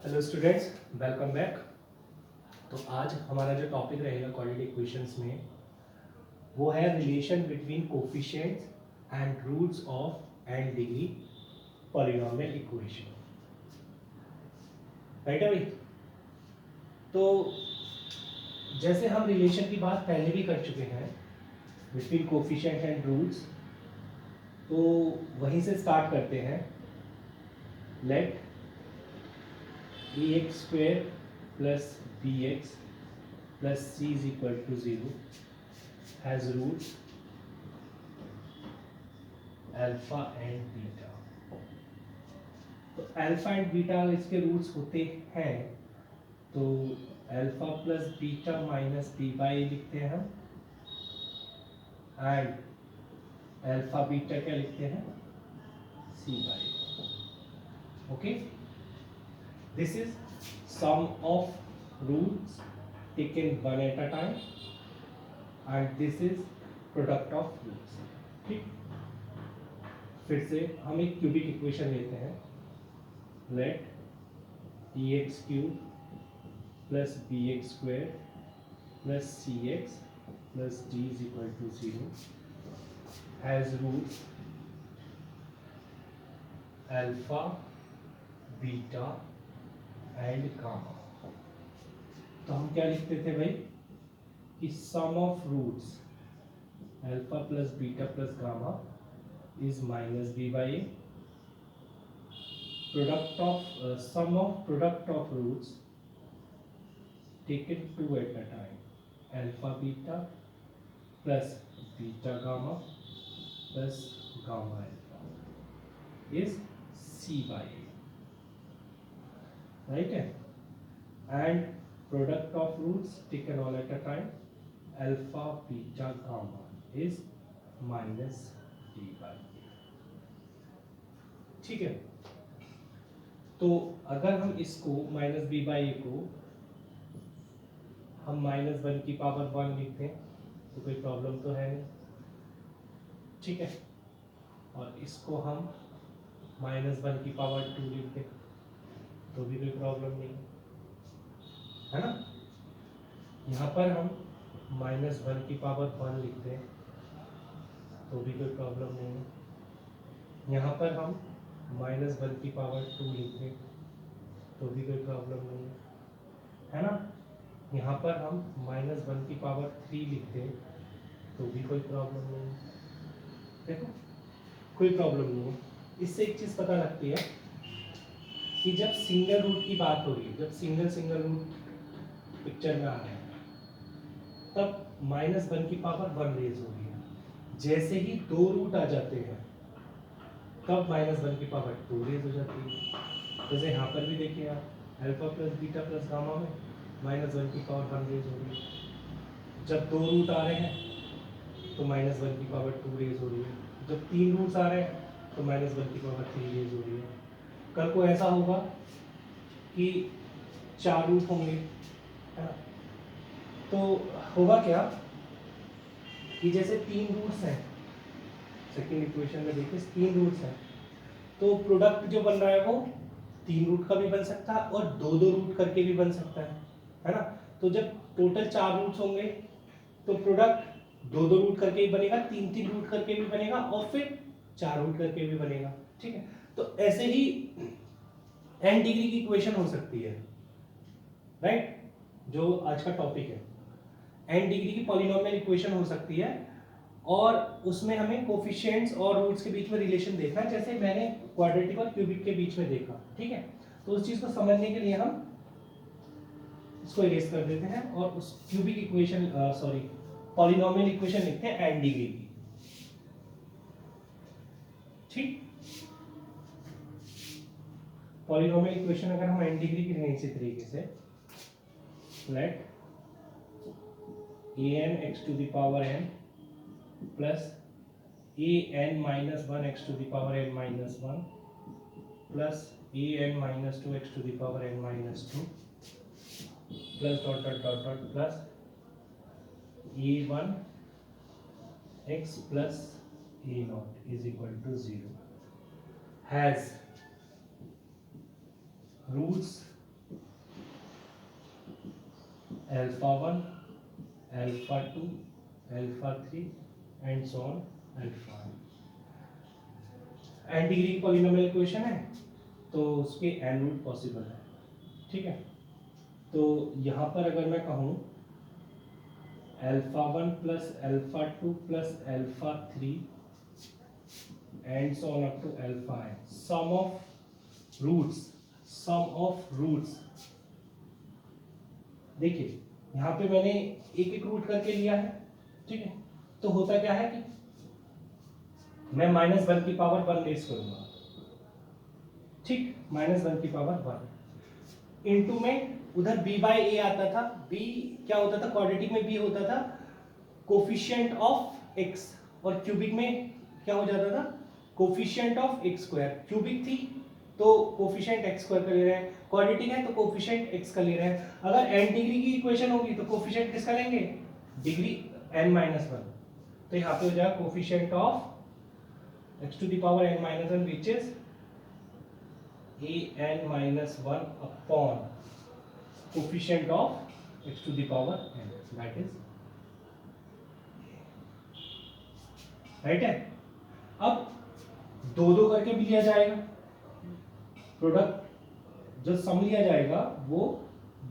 Hello students, welcome back. तो आज हमारा जो टॉपिक रहेगा क्वाड्रेटिक इक्वेशंस में वो है relation between coefficients and roots of n degree polynomial equation. Right है भाई। तो जैसे हम रिलेशन की बात पहले भी कर चुके हैं बिटवीन कोफिशिएंट एंड रूट्स, तो वहीं से स्टार्ट करते हैं। Let ax square plus bx plus c is equal to 0 has roots alpha and beta। तो अल्फा एंड बीटा इसके रूट्स होते हैं, तो alpha plus beta minus B by लिखते हैं हम, एंड अल्फा बीटा क्या लिखते हैं, C by. Okay, this is sum of roots taken one at a time and this is product of roots। ठीक, फिर से हम एक क्यूबिक इक्वेशन लेते हैं। Let dx cube plus bx square plus cx plus d is equal to 0 has roots alpha, beta and gamma. तो हम क्या लिखते थे भाई कि sum of roots alpha plus beta plus gamma is minus B by A. Product of sum of product of roots taken two at a time alpha beta plus beta gamma plus gamma alpha is C by A. Right है, and product of roots taken all at a time alpha beta gamma is minus d by. ठीक है, तो अगर हम इसको minus B by ए को हम minus one की पावर वन लिखते हैं तो कोई प्रॉब्लम तो है नहीं। ठीक है, और इसको हम माइनस वन की पावर टू लिखते हैं तो भी कोई प्रॉब्लम नहीं है ना। यहाँ पर हम माइनस वन की पावर वन लिखते हैं तो भी कोई प्रॉब्लम नहीं है। यहाँ पर हम माइनस वन की पावर टू लिखते हैं तो भी कोई प्रॉब्लम नहीं है ना। यहाँ पर हम माइनस वन की पावर थ्री लिखते हैं तो भी कोई प्रॉब्लम नहीं है। देखो, कोई प्रॉब्लम नहीं है। इससे एक चीज़ पता लगती है कि जब सिंगल रूट की बात हो रही है, जब सिंगल रूट पिक्चर में आ रहे हैं, तब माइनस वन की पावर वन रेज हो रही है। जैसे ही दो रूट आ जाते हैं तब माइनस वन की पावर टू रेज हो जाती है। जैसे यहाँ पर भी देखिए आप, alpha plus beta plus gamma में माइनस वन की पावर वन रेज हो रही है। जब दो रूट आ रहे हैं तो माइनस वन की पावर टू रेज हो रही है। जब तीन रूट्स आ रहे हैं तो माइनस वन की पावर थ्री रेज हो रही है। कल को ऐसा होगा कि चार रूट होंगे, है ना। तो होगा क्या कि जैसे तीन रूट्स हैं, सेकेंड इक्वेशन में देखिए तीन रूट्स हैं, तो प्रोडक्ट जो बन रहा है वो तीन रूट का भी बन सकता है और दो दो रूट करके भी बन सकता है ना। तो जब टोटल चार रूट्स होंगे तो प्रोडक्ट दो दो रूट करके भी बनेगा, तीन तीन रूट करके भी बनेगा और फिर चार रूट करके भी बनेगा। ठीक है, तो ऐसे ही एन डिग्री की इक्वेशन हो सकती है। राइट, जो आज का टॉपिक है, एन डिग्री की पॉलिनोमियल इक्वेशन हो सकती है और उसमें हमें कोफिशिएंट्स और रूट्स के बीच में रिलेशन देखना है, जैसे मैंने क्वाड्रेटिक और क्यूबिक के बीच में देखा। ठीक है, तो उस चीज को समझने के लिए हम इसको इरेज कर देते हैं और उस क्यूबिक इक्वेशन पॉलिनोमियल इक्वेशन लिखते हैं एन डिग्री की। ठीक, पॉलिनोमियल इक्वेशन अगर हम एन डिग्री की लें इसी तरीके से, late an x to the power n plus an minus 1 x to the power n minus 1 plus an minus 2 x to the power n minus 2 plus dot dot dot dot plus a1 x plus a naught is equal to 0 has roots alpha 1, alpha 2, alpha 3 and so on alpha n degree polynomial equation है तो उसके n root possible है, ठीक है। तो यहाँ पर अगर मैं कहूँ alpha 1 plus alpha 2 plus alpha 3 and so on up to alpha n, sum of roots, देखिए यहाँ पे मैंने एक एक रूट करके लिया है, ठीक है। तो होता क्या है कि मैं -1 की पावर 1 लेस करूंगा, ठीक, -1 की पावर 1 इंटू में उधर b बाय ए आता था। b क्या होता था, क्वाड्रेटिक में b होता था कोफिशिएंट ऑफ x, और क्यूबिक में क्या हो जाता था, coefficient of x square. Cubic थी तो कोफिशिएंट x स्क्वायर का ले रहे हैं, क्वाड्रेटिक है तो कोफिशिएंट x का ले रहे हैं। अगर n डिग्री की इक्वेशन होगी तो कोफिशिएंट किसका लेंगे, डिग्री n-1। तो यहाँ पे हो जाएगा coefficient of x to the power n-1 which is an-1 upon coefficient of x to the power n, that is right है। अब दो दो करके भी लिया जाएगा, प्रोडक्ट जो सम लिया जाएगा वो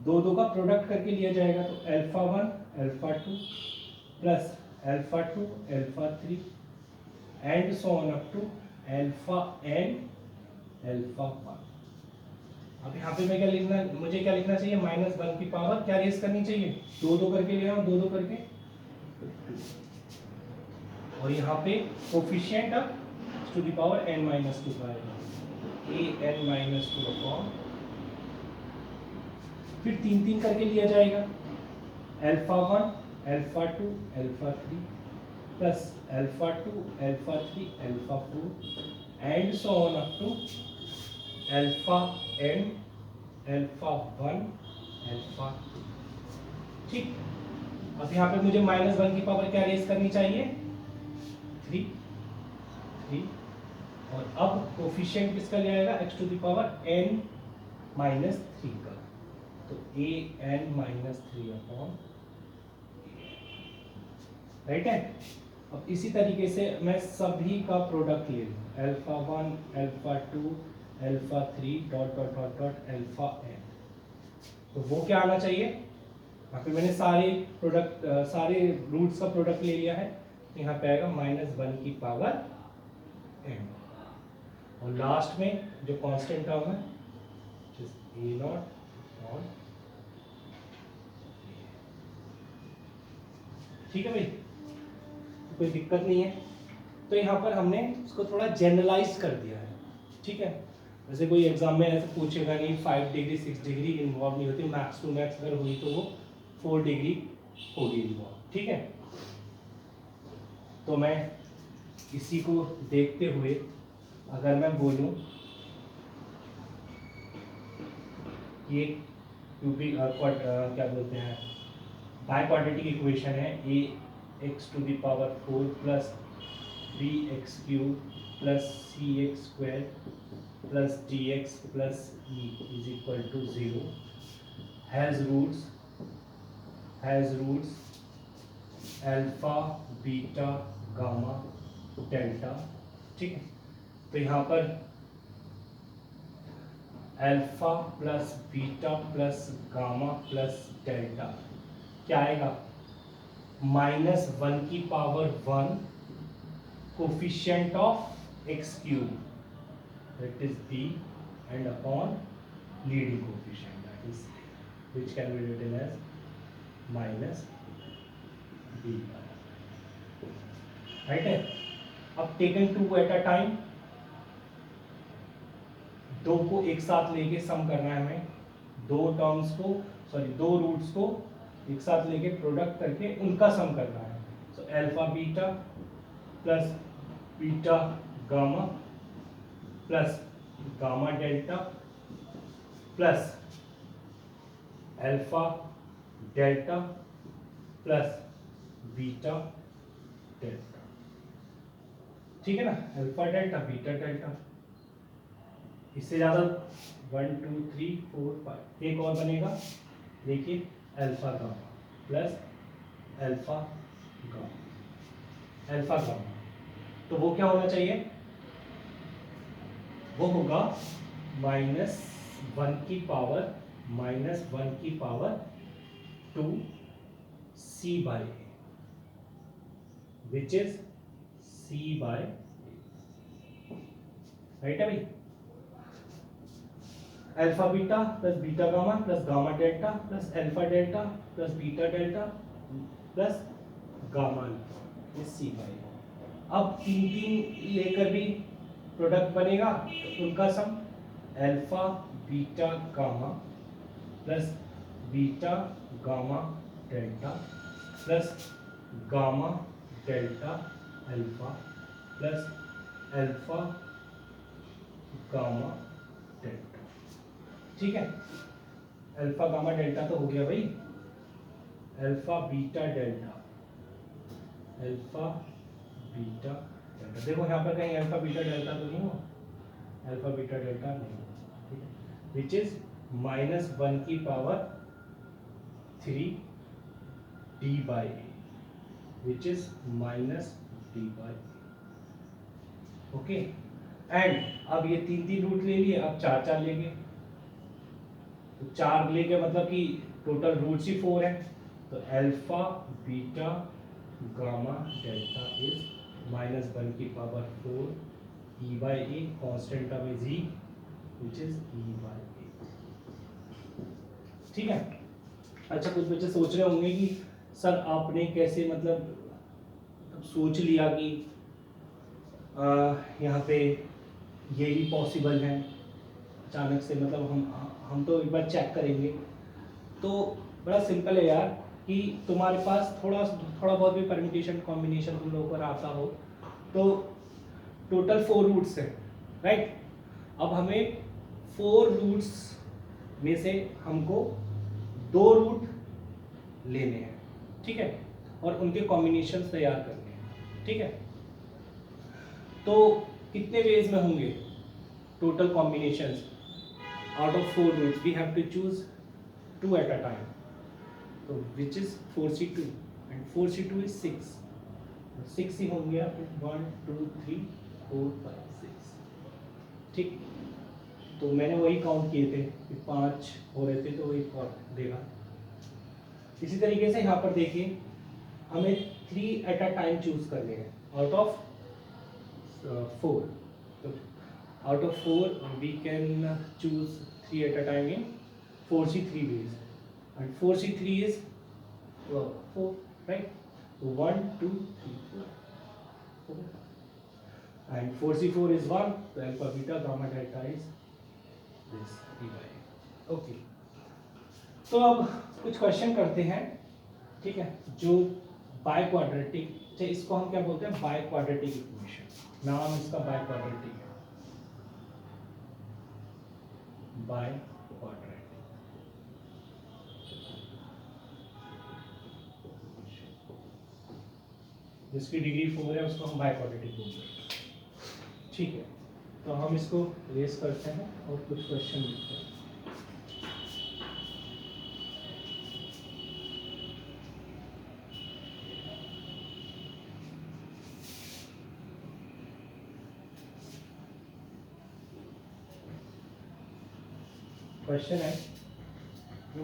दो दो का प्रोडक्ट करके लिया जाएगा। तो alpha 1 alpha 2 plus alpha 2 alpha 3 and so on up to alpha n alpha 1। अब यहाँ पे मैं क्या लिखना, मुझे क्या लिखना चाहिए, -1 की पावर क्या रेस करनी चाहिए, दो दो करके ले आओ, दो दो करके, और यहाँ पे कोफिशिएंट अब टू द पावर n-2 का आएगा, an-2 अपॉन, फिर तीन तीन करके लिया जाएगा, alpha 1 alpha 2 alpha 3 plus alpha 2 alpha 3 alpha 4 and so on up to alpha n alpha 1 alpha 2, ठीक। अब यहाँ पे मुझे -1 की पावर क्या रेस करनी चाहिए, 3, और अब कोफिशिएंट किसका ले आएगा, x to the power n-3 का, तो an-3 अपॉन, राइट है। अब इसी तरीके से मैं सभी का प्रोडक्ट ले लूँ, alpha 1 alpha 2 alpha 3 dot dot dot dot alpha n, तो वो क्या आना चाहिए, यहाँ पे मैंने सारे रूट्स का प्रोडक्ट ले लिया है, तो यहाँ पे आएगा -1 की पावर n, और लास्ट में जो कांस्टेंट टर्म है a0 और, ठीक है भाई, तो कोई दिक्कत नहीं है। तो यहाँ पर हमने इसको थोड़ा जनरलाइज कर दिया है, ठीक है। वैसे कोई एग्जाम में ऐसे पूछेगा नहीं, 5 डिग्री 6 डिग्री इन्वॉल्व नहीं होती, मैक्स टू मैक्स अगर हुई तो वो 4 डिग्री होगी इन्वॉल्व, ठीक है। तो मैं इसी को देखते हुए अगर मैं बोलूं कि एक क्यूबिक क्या बोलते हैं, बाय क्वाड्रेटिक इक्वेशन है, ax to the power 4 plus bx cube plus cx square plus dx plus e is equal to 0, has roots alpha beta gamma delta, ठीक है। तो यहाँ पर alpha plus beta plus gamma plus delta क्या आएगा, -1 की power 1 coefficient of x cube, that is b, and upon leading coefficient, that is which can be written as -b, right है। अब टेकन 2 एट अ टाइम, दो को एक साथ लेके सम करना है हमें, दो रूट्स को एक साथ लेके प्रोडक्ट करके उनका सम करना है। So alpha beta plus beta gamma plus gamma delta plus alpha delta plus beta delta, ठीक है ना, अल्फा डेल्टा बीटा डेल्टा। इससे ज़्यादा 1 2 3 4 5 एक और बनेगा, देखिए alpha gamma plus alpha gamma, alpha gamma. तो वो क्या होना चाहिए, वो होगा -1 की power 2 c/a, which is c/a, right है भाई। Alpha beta plus beta gamma plus gamma delta plus alpha delta plus beta delta plus gamma alpha, c/a। अब तीन तीन लेकर भी प्रोडक्ट बनेगा, तो उनका sum alpha beta gamma plus beta gamma delta plus gamma delta alpha plus alpha gamma delta, ठीक है। अल्फा गामा डेल्टा तो हो गया भाई, alpha beta delta, alpha beta delta. देखो यहाँ पर कहीं अल्फा बीटा डेल्टा तो नहीं हो, अल्फा बीटा डेल्टा नहीं हो, ठीक है। विच इज -1 की power 3 d/a, which is -d/a, okay. And अब ये तीन तीन रूट ले लिए, अब चार चार लेंगे, तो चार लेके मतलब कि टोटल रूट्स ही 4 है, तो alpha beta gamma delta is -1/4 e/a, constant term is e, which is e/a, ठीक है। अच्छा, कुछ बच्चे सोच रहे होंगे कि सर आपने कैसे मतलब सोच लिया कि यहाँ पे यही पॉसिबल है अचानक से, मतलब हम तो एक बार चेक करेंगे। तो बड़ा सिंपल है यार, कि तुम्हारे पास थोड़ा बहुत भी परम्यूटेशन कॉम्बिनेशन तुम लोगों को आता हो, तो टोटल 4 रूट्स है, राइट। अब हमें 4 रूट्स में से हमको 2 रूट लेने हैं, ठीक है, और उनके कॉम्बिनेशन तैयार करने हैं, ठीक है। तो कितने वेज में होंगे total combinations? Out of 4 roots we have to choose 2 at a time, तो which is 4c2 and 4c2 is 6 ही होंगे, 1 2 3 4 5 6, ठीक। तो मैंने वही काउंट किए थे कि 5 हो रहे थे, तो वही और देगा। इसी तरीके से यहाँ पर देखिए, हमें 3 एट अ टाइम चूज करने हैं आउट ऑफ 4, तो out of 4 we can choose 3 at a time in 4c3 ways, and 4c3 is 4, right? So 1 2 3 4, and 4c4 is 1, so alpha beta gamma delta is this e/a, okay। तो अब कुछ question करते हैं, ठीक है, जो by quadratic, इसको हम क्या बोलते हैं, बाय क्वाड्रेटिक इक्वेशन, नाम इसका बाय क्वाड्रेटिक है, बाय क्वाड्रेटिक। जिसकी डिग्री 4 है उसको हम बाय क्वाड्रेटिक बोलते हैं, ठीक है। तो हम इसको रेस करते हैं और कुछ क्वेश्चन लिखते हैं। क्वेश्चन है,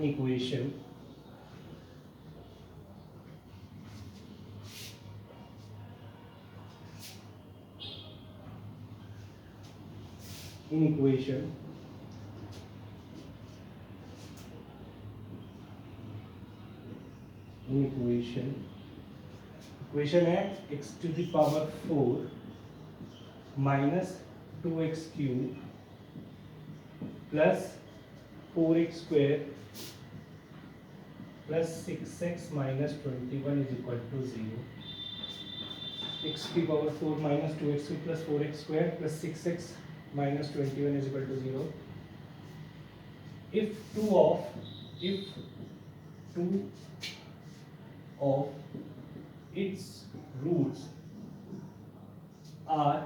इक्वेशन equation है x to the power 4 minus 2x cube plus 4x square plus 6x minus 21 is equal to 0. X to the power 4 minus 2x cube plus 4x square plus 6x minus 21 is equal to 0. If two of its roots are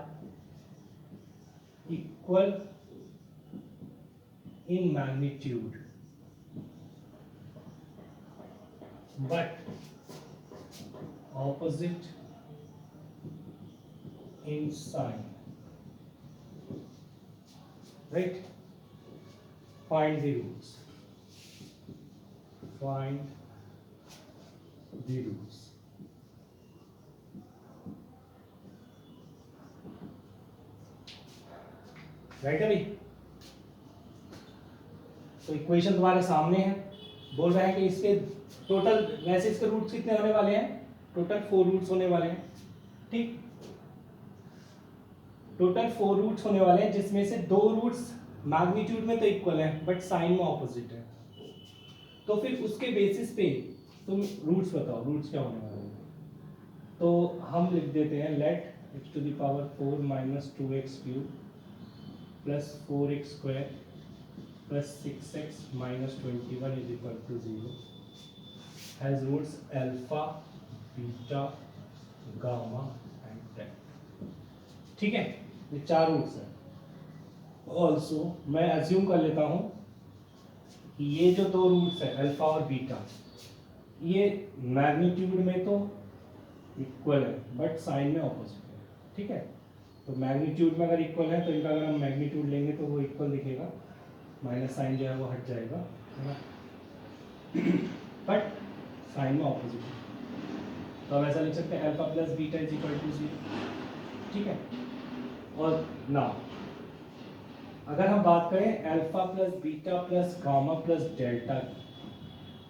equal in magnitude, but opposite in sign, right? Find the roots. Find the roots. Right है भाई? तो equation तुम्हारे सामने है, बोल रहे हैं कि इसके टोटल, वैसे इसके रूट्स कितने होने वाले हैं? टोटल 4 रूट्स होने वाले हैं, ठीक? टोटल 4 रूट्स होने वाले हैं, जिसमें से 2 रूट्स मैग्नीट्यूड में तो इक्वल है बट साइन में ऑपोजिट है। तो फिर उसके बेसिस पे तुम रूट्स बताओ, रूट्स क्या होने वाले हैं? तो हम लिख देते हैं late x to the power 4 minus 2x cube plus 4x square plus 6x minus 21 is equal to 0 has roots alpha, beta, gamma and delta। ठीक है, ये 4 रूट्स हैं। ऑल्सो मैं अज्यूम कर लेता हूं कि ये जो 2 रूट्स है अल्फा और बीटा, ये मैग्नीट्यूड में तो इक्वल है बट साइन में ऑपोजिट है, ठीक है? तो मैग्नीट्यूड में अगर इक्वल है तो इनका अगर हम मैग्नीट्यूड लेंगे तो वो इक्वल दिखेगा, माइनस साइन जो है वो हट जाएगा, है ना? बट साइन में ऑपोजिट है, तो हम ऐसा लिख सकते हैं alpha plus beta is equal to 0, ठीक है? और ना अगर हम बात करें alpha plus beta plus gamma plus delta,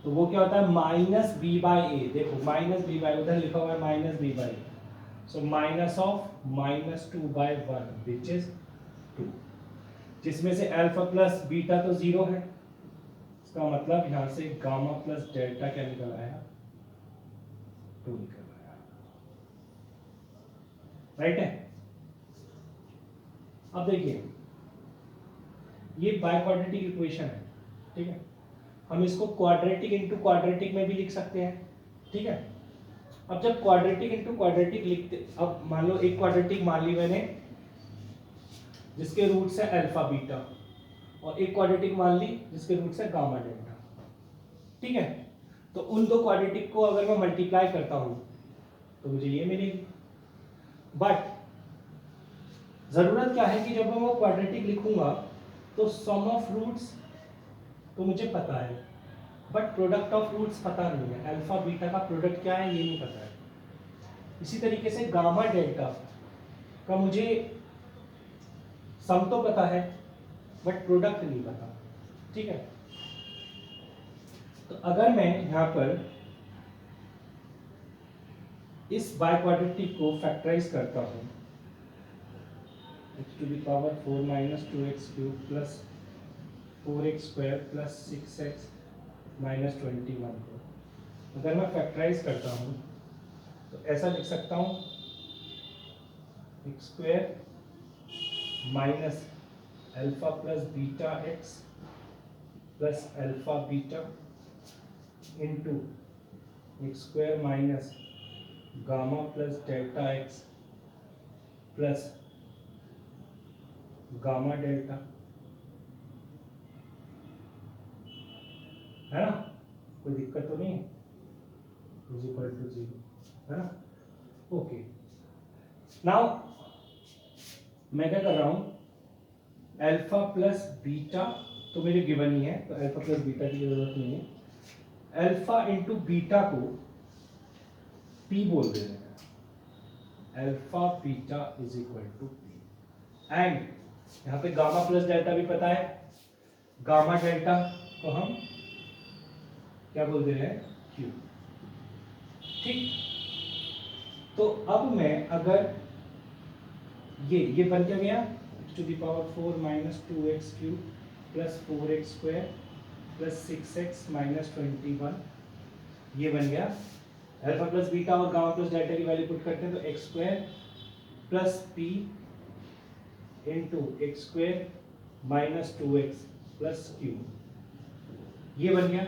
तो वो क्या होता है? Minus B by a. देखो माइनस बी बाई, उधर लिखा हुआ है minus B by, so minus of minus 2/1 which is 2, जिसमें से अल्फा प्लस बीटा तो 0 है, इसका मतलब यहां से गामा प्लस डेल्टा क्या निकल आया? 2 निकल आया, राइट है? अब देखिए ये बाइक्वाड्रेटिक इक्वेशन है, ठीक है? हम इसको क्वाड्रेटिक इनटू क्वाड्रेटिक में भी लिख सकते हैं, ठीक है? अब जब क्वाड्रेटिक इनटू क्वाड्रेटिक लिखते, अब मान लो एक क्वाड्रेटिक मान ली मैंने जिसके रूट्स है अल्फा बीटा, और एक क्वाड्रेटिक मान ली जिसके रूट्स है गामा डेल्टा, ठीक है? तो उन 2 क्वाड्रेटिक को अगर मैं मल्टीप्लाई करता हूं तो मुझे ये मिलेगी। बट जरूरत क्या है कि जब मैं वो क्वाड्रेटिक लिखूंगा तो सम ऑफ रूट्स तो मुझे पता है बट प्रोडक्ट ऑफ रूट्स पता नहीं है, अल्फा बीटा का प्रोडक्ट क्या है ये नहीं पता है। इसी तरीके से गामा डेल्टा का मुझे सम तो पता है बट प्रोडक्ट नहीं पता, ठीक है? तो अगर मैं यहां पर इस बाइक्वाड्रेटिक को फैक्टराइज करता हूं, x to the power 4 minus 2x cube plus 4x square plus 6x minus 21 को अगर मैं फैक्टराइज करता हूं तो ऐसा लिख सकता हूं x square minus alpha plus beta x plus alpha beta into x square minus gamma plus delta x plus gamma delta, है ना? कोई दिक्कत तो नहीं है? इज इक्वल टू 0, है ना? ओके, नाउ मैं क्या कर रहा हूं, अल्फा प्लस बीटा तो मेरे गिवन ही है, तो अल्फा प्लस बीटा की जरूरत नहीं है। अल्फा इंटू बीटा को पी बोल दे रहे हैं, alpha beta is equal to p, and यहाँ पे गामा प्लस डेल्टा भी पता है, गामा डेल्टा को हम क्या बोल दे रहे हैं? क्यू, ठीक? तो अब मैं अगर ये बन क्या गया? x to the power 4 minus 2x cube plus 4x square plus 6x minus 21, ये बन गया। अल्फा प्लस बीटा और गामा प्लस डेल्टा की वैल्यू पुट करते हैं तो x square plus P into x square minus 2x plus Q, ये बन गया,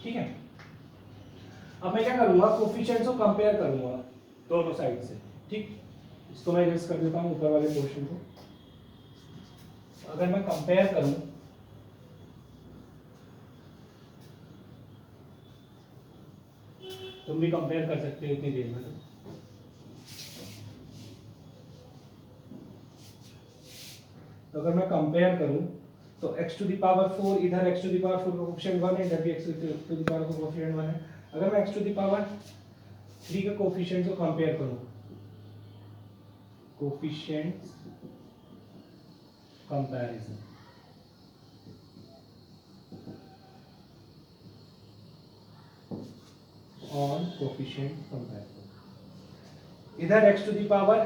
ठीक है? अब मैं क्या करूंगा, कोफिशिएंट्स को कंपेयर करूंगा दोनों साइड से, ठीक? इसको मैं इरेज कर देता हूं ऊपर वाले पोर्शन को। अगर मैं कंपेयर करूं तुम भी कंपेयर कर सकते हो इतनी देर में। तो अगर मैं कंपेयर करूं तो x टू द पावर 4 इधर x टू द पावर 4 का कोफिशिएंट 1 है, इधर भी x टू द पावर 4 का कोफिशिएंट 1 है। अगर मैं x टू द पावर 3 का कोफिशिएंट को कंपेयर करूं, coefficients comparison, on coefficient comparison, इधर x to the power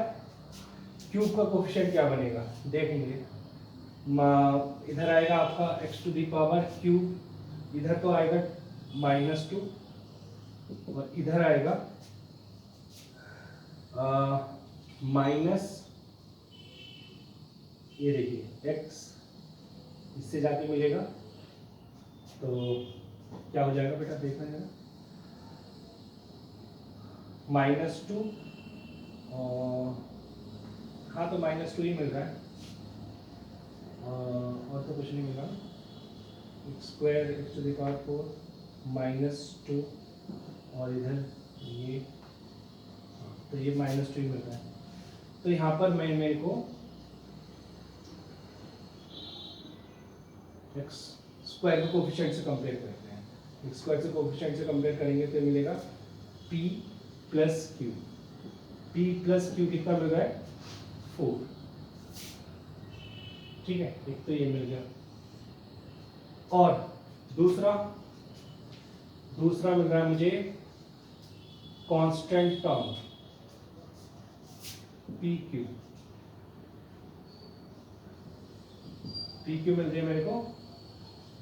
cube का कोफिशिएंट क्या बनेगा देखेंगे। इधर आएगा आपका x to the power cube, इधर तो आएगा -2 और इधर आएगा माइनस, ये देखिए x इससे जाके मिलेगा तो क्या हो जाएगा बेटा देखना जरा, -2 और हाँ तो -2 ही मिल रहा है और तो कुछ नहीं मिला। Square x to the power 4 -2 और इधर ये तो ये -2 ही मिल रहा है। तो यहाँ पर मैं मेरे को x स्क्वायर के कोफिशिएंट से कंपेयर करते हैं। x स्क्वायर से कोफिशिएंट से कंपेयर करेंगे तो मिलेगा p plus q, p plus q कितना मिल रहा है 4, ठीक है, एक तो ये मिल गया। और दूसरा मिल रहा है मुझे कांस्टेंट टर्म PQ मिल रही है मेरे को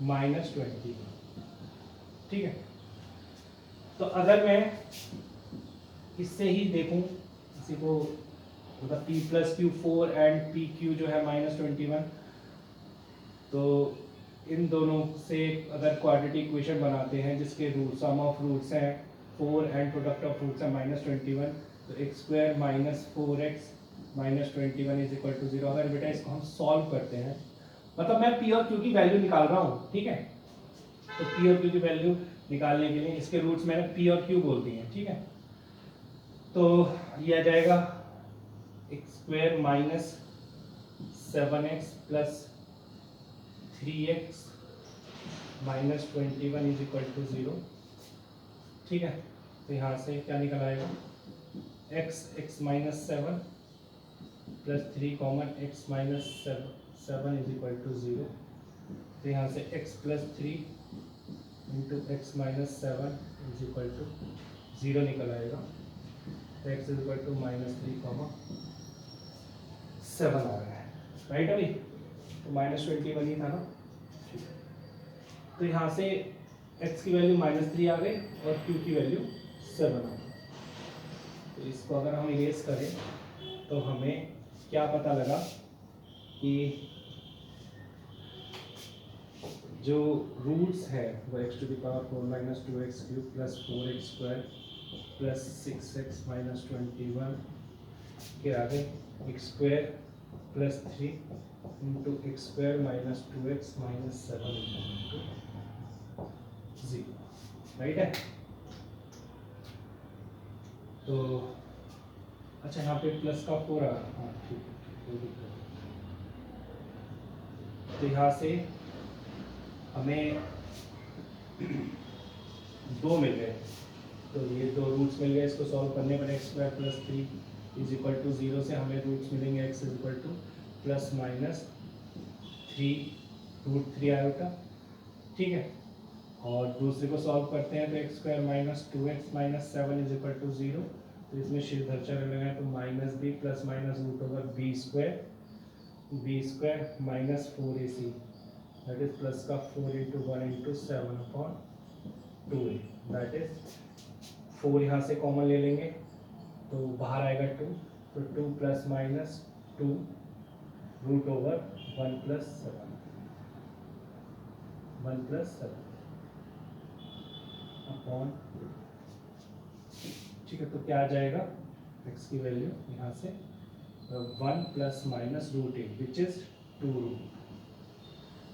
-20, ठीक है। तो अगर मैं इससे ही देखूं इसी को, मतलब p plus Q 4 and P Q जो है -21, तो इन दोनों से अगर क्वाड्रेटिक इक्वेशन बनाते हैं जिसके रूट सम ऑफ रूट्स हैं 4 एंड प्रोडक्ट ऑफ रूट्स है -21, तो x square -4x -21 is equal to 0। अगर बेटा इसको हम सॉल्व करते हैं, मतलब मैं p और q की वैल्यू निकाल रहा हूँ, ठीक है। तो p और q की वैल्यू निकालने के लिए इसके रूट्स मैंने p और q बोल दिए हैं, ठीक है। तो ये आ जाएगा x square -7x plus 3x -21 is equal to 0, ठीक है। तो यहाँ से क्या निकल आएगा, x -7 plus 3 common x -7 is equal to 0। तो यहाँ से x plus 3 into x -7 is equal to 0 निकल आएगा। तो x इज इक्वल टू -3 7 आ रहा है, राइट। अभी तो -21 ही था ना, तो यहाँ से x की वैल्यू -3 आ गई और q की वैल्यू 7 आ गई। तो इसको अगर हम इरेज करें तो हमें क्या पता लगा कि जो रूट्स है वो x to the power 4 -2x cube plus 4x square plus 6x -21 के आगे x square plus 3 into x square -2x -7 into 0, right है। तो अच्छा यहाँ पे प्लस का 4 आ रहा, हाँ ठीक है, कोई दिक्कत नहीं। तो यहाँ से हमें 2 मिल गए, तो ये 2 रूट्स मिल गए। इसको सॉल्व करने पर x square plus 3 is equal to 0 से हमें रूट्स मिलेंगे x is equal to plus -3 iota, ठीक है। और दूसरे को सॉल्व करते हैं तो x square -2x -7 is equal to 0। तो इसमें शिवधर्चा लगाएं तो -b plus minus root over b square -4ac, that is plus का 4 into 1 into 7/2a, that is 4 यहाँ से कॉमन ले लेंगे तो बाहर आएगा 2, तो 2 plus minus 2 root over 1 plus 7 upon, ठीक है। तो क्या आ जाएगा, x की वैल्यू यहाँ से 1 plus minus root 8 which is 2 root.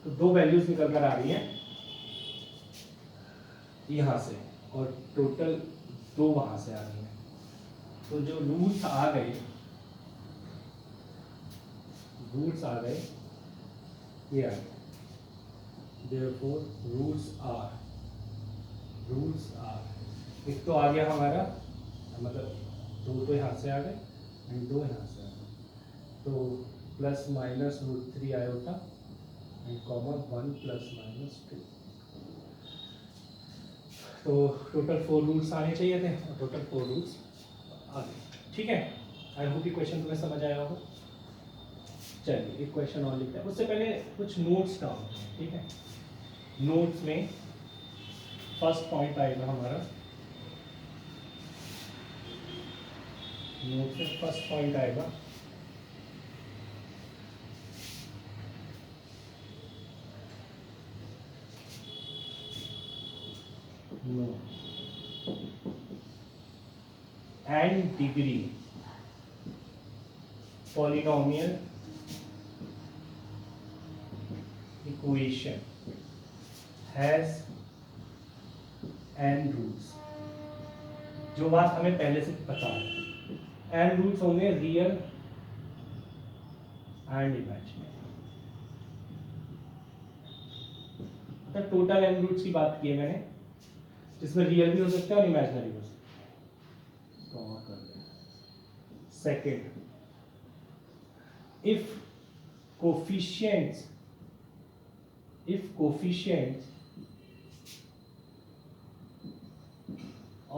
तो 2 वैल्यूज निकल कर आ रही हैं यहाँ से, और टोटल 2 वहां से आ रही हैं, तो जो रूट्स आ गए ये आ गए। Therefore रूट्स आर एक तो आ गया हमारा, मतलब 2 तो यहाँ से आ गए एंड 2 यहाँ से आ गए, तो plus minus √3 iota and common 1 plus minus 2, तो टोटल 4 रूट्स आने चाहिए थे और टोटल 4 रूट्स आ गए। ठीक है, आई होप ये क्वेश्चन तुम्हें समझ आया होगा। चलिए एक क्वेश्चन और लिखते हैं, उससे पहले कुछ नोट्स डाउन होते हैं। ठीक है, नोट्स में फर्स्ट पॉइंट आएगा हमारा, नोट्स में फर्स्ट पॉइंट आएगा and degree polynomial equation has n roots. जो बात हमें पहले से पता है, n रूट्स होंगे रियल एंड इमेजिनरी, मतलब टोटल n रूट्स की बात की है मैंने, जिसमें रियल भी हो सकता है और इमेजिनरी भी हो सकता है। Second, if coefficients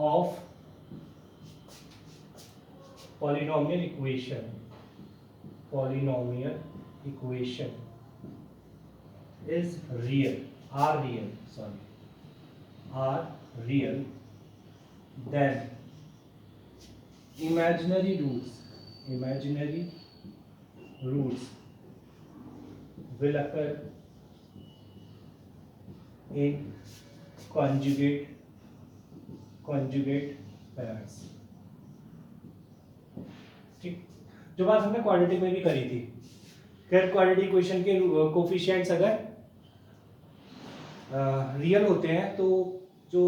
of polynomial equation is are real, then imaginary roots will occur in conjugate pairs। ठीक, जो बात हमने क्वाड्रेटिक में भी करी थी, क्वाड्रेटिक इक्वेशन के कोफिशिएंट्स अगर रियल होते हैं तो जो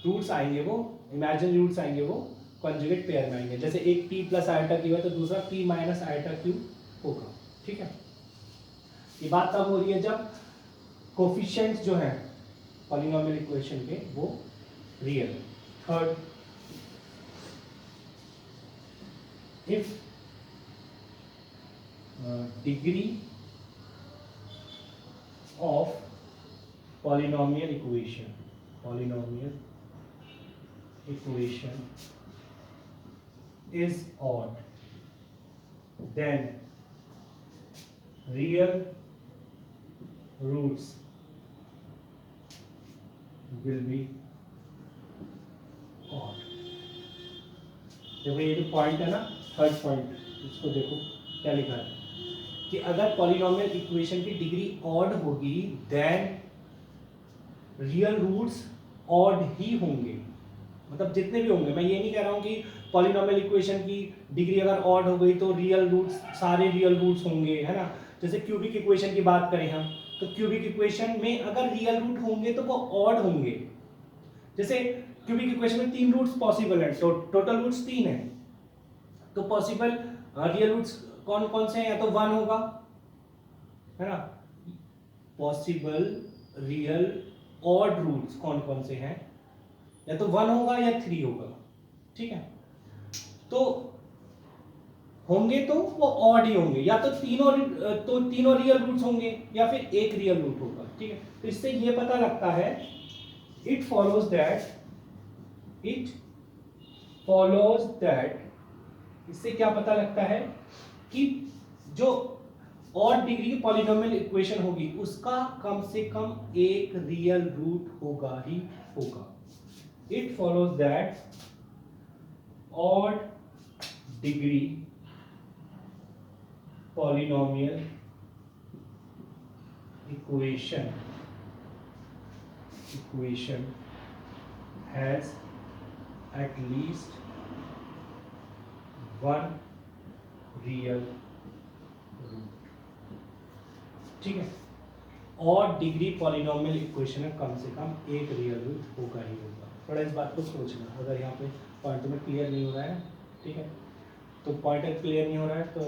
रूट्स आएंगे वो इमेजिनरी रूट्स आएंगे वो कॉन्जुगेट पेयर में आएंगे। जैसे एक p प्लस आयोटा क्यू है तो दूसरा p माइनस आयोटा क्यू होगा। ठीक है, ये बात तब हो रही है जब कोफिशिएंट्स जो हैं पॉलिनोमियल इक्वेशन के वो real. Third, if degree of polynomial equation is odd, then real roots will be odd। देखो ये जो पॉइंट है ना, थर्ड पॉइंट, इसको देखो क्या लिखा है कि अगर पॉलिनोमियल इक्वेशन की डिग्री ऑड होगी देन रियल रूट्स ऑड ही होंगे। मतलब जितने भी होंगे, मैं ये नहीं कह रहा हूँ कि पॉलिनोमियल इक्वेशन की डिग्री अगर ऑड हो गई तो रियल रूट्स सारे रियल रूट्स होंगे, है ना। जैसे क्यूबिक इक्वेशन की बात करें हम, तो क्यूबिक इक्वेशन में अगर रियल रूट होंगे तो वो ऑड होंगे। जैसे क्यूबिक इक्वेशन में 3 रूट्स पॉसिबल है, तो टोटल रूट्स 3 है, तो पॉसिबल रियल रूट्स कौन कौन से हैं? या तो 1 होगा, है ना, पॉसिबल रियल ऑड रूट्स कौन कौन से हैं? या तो 1 होगा या 3 होगा। ठीक है, तो होंगे तो वो ऑड ही होंगे, या तो तीनों रियल रूट्स होंगे या फिर एक रियल रूट होगा। ठीक है, तो इससे ये पता लगता है, इट फॉलोज दैट इससे क्या पता लगता है कि जो ऑड डिग्री की पॉलिनोमियल इक्वेशन होगी उसका कम से कम एक रियल रूट होगा ही होगा। It follows that odd degree polynomial equation has at least one real root. ठीक है, और डिग्री पॉलिनोमियल इक्वेशन में कम से कम एक रियल रूट होगा ही होगा। थोड़ा इस बात को सोचना, अगर यहाँ पे पॉइंट में क्लियर नहीं हो रहा है, ठीक है, तो पॉइंट क्लियर नहीं हो रहा है तो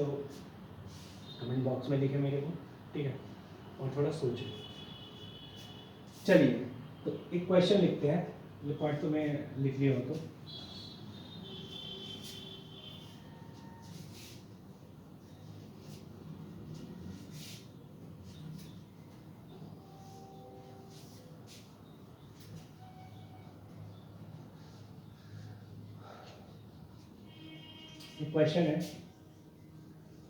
कमेंट बॉक्स में लिखें मेरे को, ठीक है, और थोड़ा सोचें। चलिए तो एक क्वेश्चन लिखते हैं, ये पॉइंट तो मैं लिख लिया हूँ। तो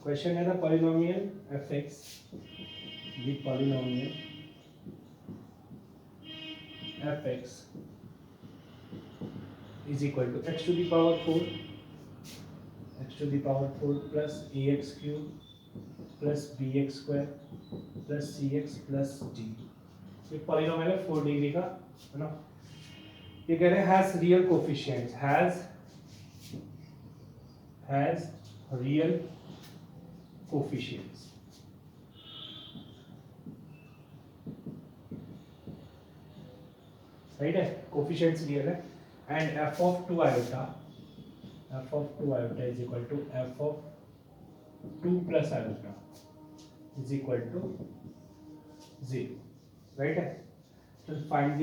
क्वेश्चन है the polynomial f x, the polynomial f x is equal to x to the power 4, x to the power 4 plus a x cube plus b x square plus c x plus d. ये polynomial है 4 degree का, है ना। ये कह रहे हैं has real coefficients, has real coefficients, right है, कोफिशिएंट्स रियल है, and F of 2 iota is equal to F of 2 plus iota is equal to 0, right है। तो find the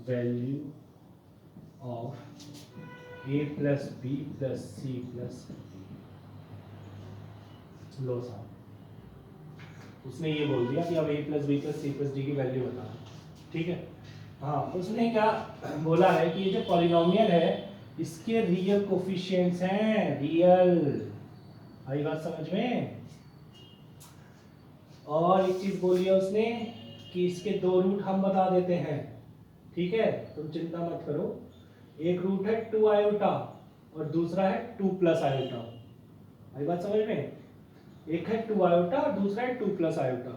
value of a plus b plus c plus, लो साहब, उसने ये बोल दिया कि अब a plus b plus c plus d की वैल्यू बताओ, ठीक है। हाँ, उसने क्या बोला है कि ये जो पॉलिनोमियल है इसके रियल कोफिशिएंट्स हैं, रियल, आई बात समझ में। और एक चीज बोली है उसने कि इसके 2 रूट हम बता देते हैं, ठीक है, तुम चिंता मत करो। एक रूट है 2 आयोटा और दूसरा है 2 प्लस आयोटा, आई बात समझ में। एक है 2 आयोटा और दूसरा है 2 प्लस आयोटा।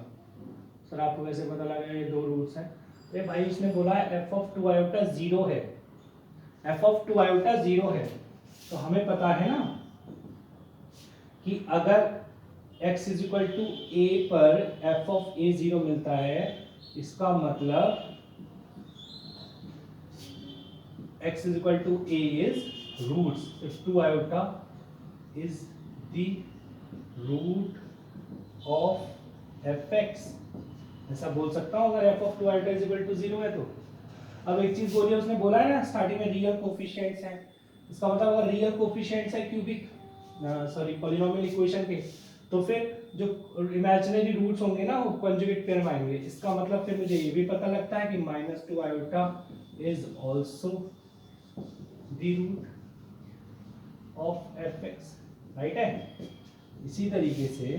सर आपको वैसे पता लगा ये 2 रूट्स हैं। अरे भाई इसने बोला है एफ ऑफ 2 आयोटा 0 है, एफ ऑफ 2 आयोटा 0 है, तो हमें पता है ना कि अगर x इज इक्वल टू ए पर एफ ऑफ ए 0 मिलता है, इसका मतलब x is equal to a is roots, if 2 iota is the root of fx, ऐसा बोल सकता हूँ अगर f of 2 iota is equal to 0 है तो। अब एक चीज बोलिए, उसने बोला है ना स्टार्टिंग में रियल कोफिशिएंट्स हैं, इसका मतलब अगर रियल कोफिशिएंट्स है क्यूबिक पॉलिनोमियल इक्वेशन के, तो फिर जो इमेजिनरी रूट्स होंगे ना वो कंजुगेट पेयर में आएंगे। इसका मतलब फिर मुझे ये भी पता लगता है कि -2 iota is also the root of fx, right है। इसी तरीके से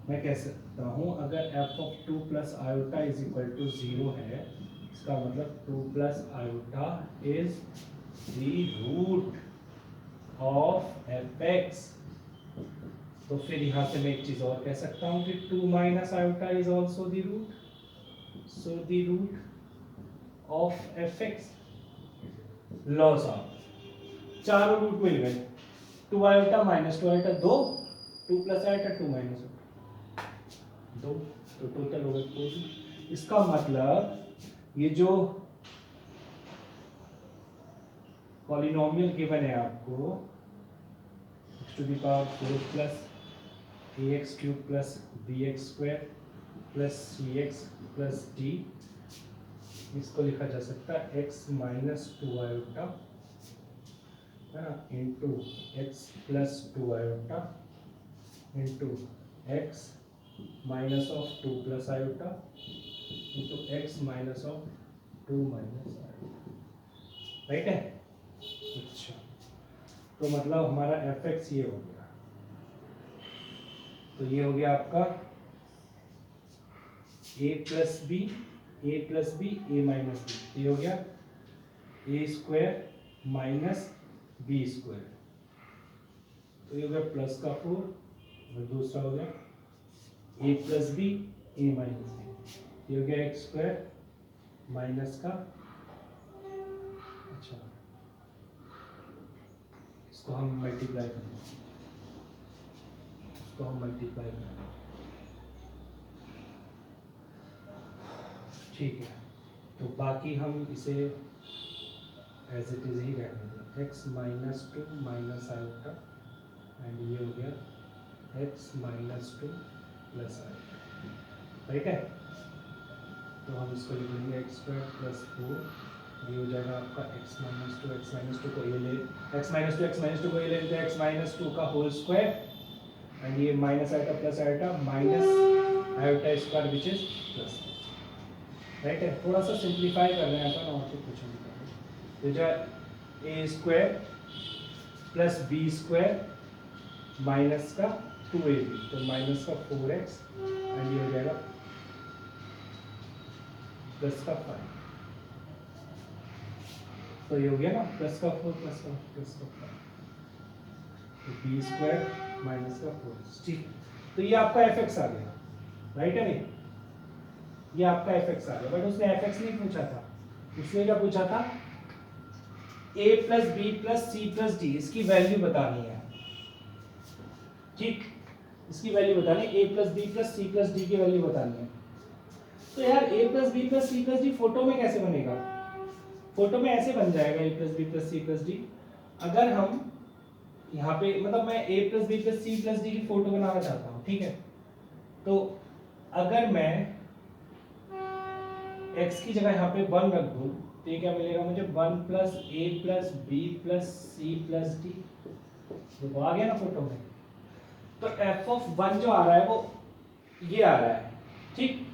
मैं कह सकता हूं अगर f of 2 plus iota is equal to 0 है, इसका मतलब 2 plus iota is the root of fx। तो फिर यहाँ से मैं एक चीज और कह सकता हूँ कि 2 minus iota is also the root, so the root of fx। Loss of चारों रूट मिल गए, 2 iota minus 2 iota 2, 2 plus iota 2 minus 2, तो टोटल हो गया 4। इसका मतलब ये जो पॉलिनोमियल गिवन है आपको x to the power 4 plus ax cube plus bx square plus cx plus d, इसको लिखा जा सकता है x minus 2 iota into x plus 2 iota into x minus of 2 plus iota into x minus of 2 minus iota, right है। अच्छा, तो मतलब हमारा fx ये हो गया, तो ये हो गया आपका a plus B a minus B, ये हो गया a square minus B square, तो ये हो गया प्लस का 4 और दूसरा हो गया a plus B a minus B, ये हो गया एक्स स्क्वायर माइनस का, अच्छा इसको हम मल्टीप्लाई करेंगे, इसको हम मल्टीप्लाई करेंगे, ठीक है, तो बाकी हम इसे एज इट इज़ ही रहने दें, x minus two minus iota and ये हो गया x minus two plus iota, right है। तो हम इसको लिख लेंगे एक्स स्क्वायर प्लस 4, ये हो जाएगा आपका x माइनस टू को ये ले x माइनस टू को ये ले लेते हैं x माइनस टू का होल स्क्वायर एंड ये minus iota plus iota minus iota square which is plus, right है। थोड़ा सा सिंप्लीफाई कर रहे हैं अपन और तो कुछ नहीं कर रहे। तो जो A square plus B square minus का 2ab, तो माइनस का 4x एंड ये हो जाएगा प्लस का 5, तो ये हो गया ना प्लस का 4 प्लस का 5, तो बी स्क्वायर माइनस का 4, ठीक। तो ये आपका एफ एक्स आ गया, राइट है नहीं, ये आपका एफ एक्स आ गया। बट उसने एफ एक्स नहीं पूछा था, उसने क्या पूछा था, A plus B plus C plus D, इसकी वैल्यू बतानी है, ठीक, इसकी वैल्यू बतानी है, A plus B plus C plus D की वैल्यू बतानी है। तो यार A plus B plus C plus D photo में कैसे बनेगा, फोटो में ऐसे बन जाएगा A plus B plus C plus D, अगर हम यहाँ पे मतलब मैं A plus B plus C plus D की फोटो बनाना चाहता हूँ, ठीक है। तो अगर मैं x की जगह यहाँ पे 1 रख दूँ तो ये क्या मिलेगा मुझे, 1 plus A plus B plus C plus D, वो आ गया ना फोटो में। तो f ऑफ 1 जो आ रहा है वो ये आ रहा है, ठीक।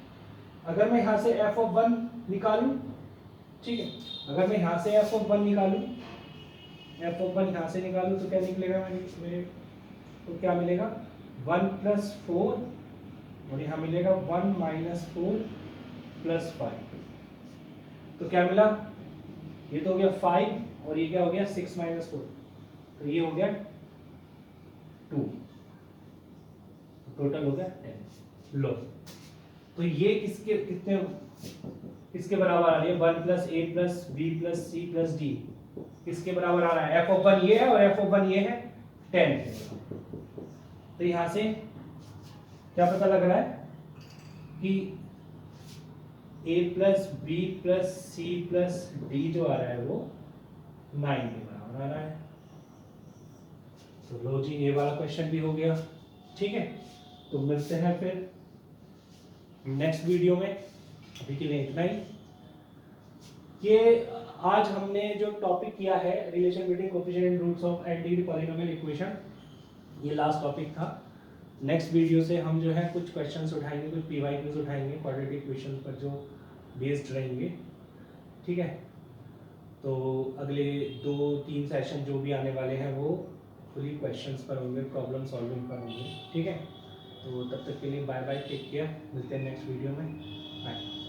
अगर मैं यहाँ से f ऑफ 1 निकालूं, ठीक है, अगर मैं यहाँ से f ऑफ 1 निकालूं, f ऑफ 1 यहाँ से निकालूं तो क्या निकलेगा मेरे तो क्या मिलेगा 1 प्लस 4 और यहाँ मिलेगा 1 माइनस 4 प्लस 5, तो क्या मिला, ये तो हो गया 5 और ये क्या हो गया 6 माइनस 4, तो ये हो गया 2, टोटल हो गया 10। लो, तो ये किसके कितने किसके बराबर आ रही है, 1 plus A plus B plus C plus D किसके बराबर आ रहा है, एफ ऑफ 1 ये है और एफ ऑफ 1 ये है 10। तो यहां से क्या पता लग रहा है कि a plus B plus C plus D जो आ रहा है वो 9 के बराबर आ रहा है। तो लो जी, ये वाला क्वेश्चन भी हो गया, ठीक है। तो मिलते हैं फिर नेक्स्ट वीडियो में, अभी के लिए इतना ही। ये आज हमने जो टॉपिक किया है relation between coefficient and roots of any polynomial equation, ये लास्ट टॉपिक था। नेक्स्ट वीडियो से हम जो है कुछ क्वेश्चंस उठाएंगे, कुछ पीवाईक्यूज उठाएंगे क्वाड्रेटिक इक्वेशन पर जो बेस्ड रहेंगे, ठीक है। तो अगले 2-3 सेशन जो भी आने वाले हैं वो फुली क्वेश्चंस पर होंगे, प्रॉब्लम सॉल्विंग पर होंगे, ठीक है। तो तब तक के लिए बाय बाय, टेक केयर, मिलते हैं नेक्स्ट वीडियो में, बाय।